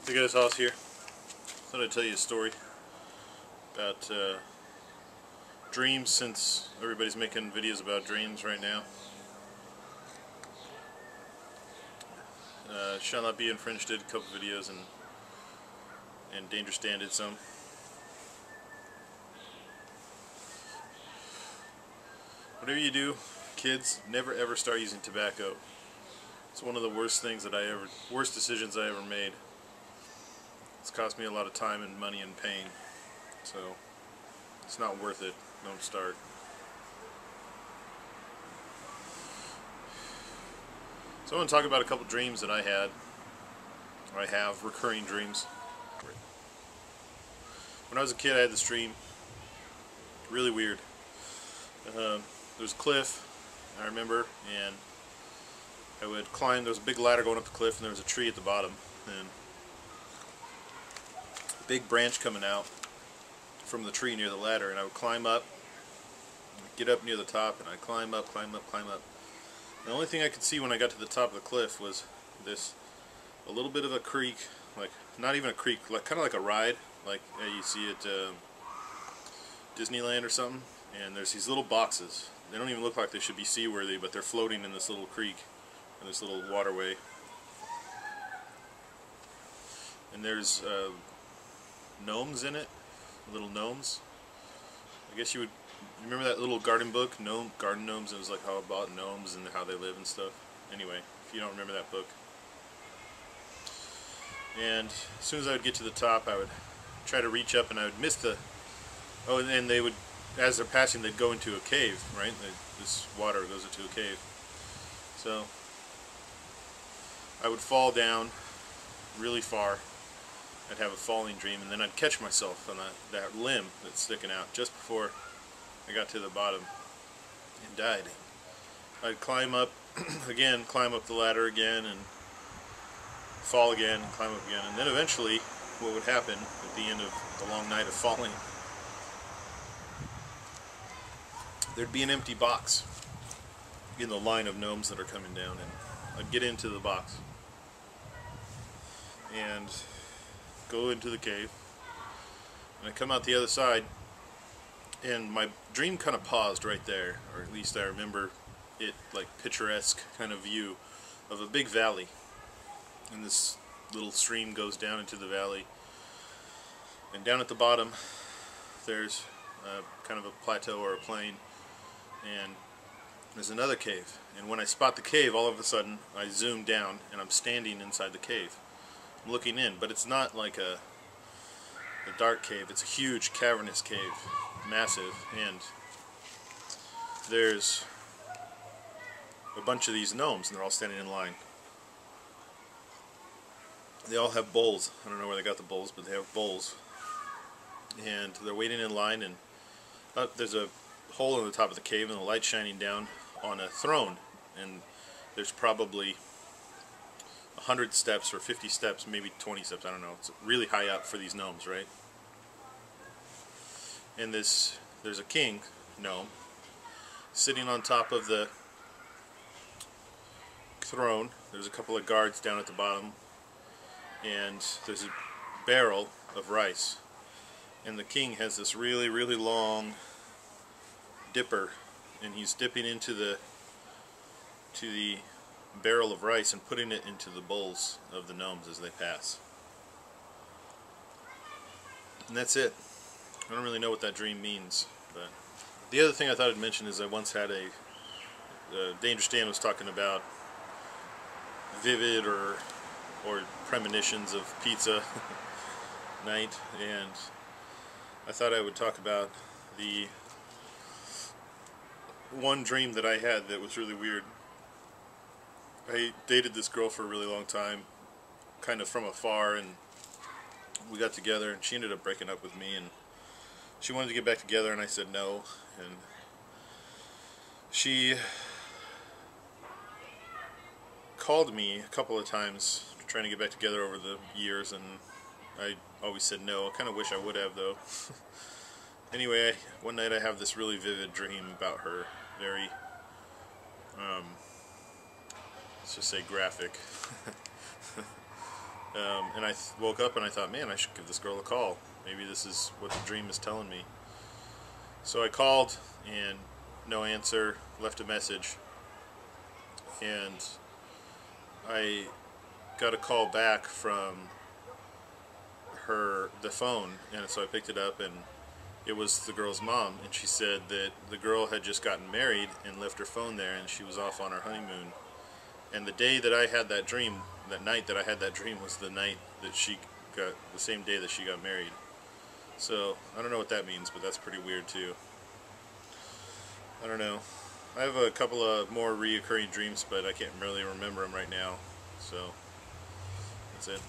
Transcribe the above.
Hey guys, Hoss here. Thought I'd tell you a story about dreams, since everybody's making videos about dreams right now. Shall Not Be Infringed did a couple videos, and Dangerous Dan did some. Whatever you do, kids, never ever start using tobacco. It's one of the worst decisions I ever made. It's cost me a lot of time and money and pain, so it's not worth it. Don't start. So I want to talk about a couple dreams that I had, or I have, recurring dreams. When I was a kid, I had this dream, really weird. There was a cliff, I remember, and I would climb. There was a big ladder going up the cliff, and there was a tree at the bottom, and big branch coming out from the tree near the ladder, and I would climb up, get up near the top, and I'd climb up, climb up, climb up. The only thing I could see when I got to the top of the cliff was a little bit of a creek, like not even a creek, like kind of like a ride, like you see at Disneyland or something. And there's these little boxes. They don't even look like they should be seaworthy, but they're floating in this little creek, in this little waterway. And there's gnomes in it, little gnomes. I guess you remember that little garden book, Garden Gnomes? It was like how about gnomes and how they live and stuff. Anyway, if you don't remember that book. And as soon as I would get to the top, I would try to reach up, and I would miss the... Oh, and they would, as they're passing, they'd go into a cave, right? This water goes into a cave. So I would fall down really far. I'd have a falling dream, and then I'd catch myself on that limb that's sticking out just before I got to the bottom and died. I'd climb up again, climb up the ladder again, and fall again, and climb up again, and then eventually what would happen at the end of the long night of falling, there'd be an empty box in the line of gnomes that are coming down, and I'd get into the box and go into the cave, and I come out the other side, and my dream kind of paused right there, or at least I remember it like picturesque kind of view of a big valley, and this little stream goes down into the valley, and down at the bottom there's kind of a plateau or a plain, and there's another cave, and when I spot the cave, all of a sudden I zoom down and I'm standing inside the cave. I'm looking in, but it's not like a dark cave. It's a huge cavernous cave, massive, and there's a bunch of these gnomes, and they're all standing in line. They all have bowls. I don't know where they got the bowls, but they have bowls, and they're waiting in line, and there's a hole in the top of the cave, and the light's shining down on a throne, and there's probably 100 steps or 50 steps, maybe 20 steps, I don't know. It's really high up for these gnomes, right? And there's a king gnome sitting on top of the throne. There's a couple of guards down at the bottom, and there's a barrel of rice, and the king has this really, really long dipper, and he's dipping into the barrel of rice and putting it into the bowls of the gnomes as they pass. And that's it. I don't really know what that dream means, but the other thing I thought I'd mention is I once had Dangerous Dan was talking about vivid or premonitions of pizza night, and I thought I would talk about the one dream that I had that was really weird. I dated this girl for a really long time, kind of from afar, and we got together, and she ended up breaking up with me, and she wanted to get back together, and I said no, and she called me a couple of times trying to get back together over the years, and I always said no. I kind of wish I would have, though. Anyway, one night I have this really vivid dream about her, very let's just say graphic. And I woke up and I thought, man, I should give this girl a call. Maybe this is what the dream is telling me. So I called and no answer, left a message, and I got a call back from the phone, and so I picked it up, and it was the girl's mom, and she said that the girl had just gotten married and left her phone there, and she was off on her honeymoon. And the day that I had that dream, that night that I had that dream, was the night that she got, the same day that she got married. So I don't know what that means, but that's pretty weird too. I don't know. I have a couple of more reoccurring dreams, but I can't really remember them right now. So that's it.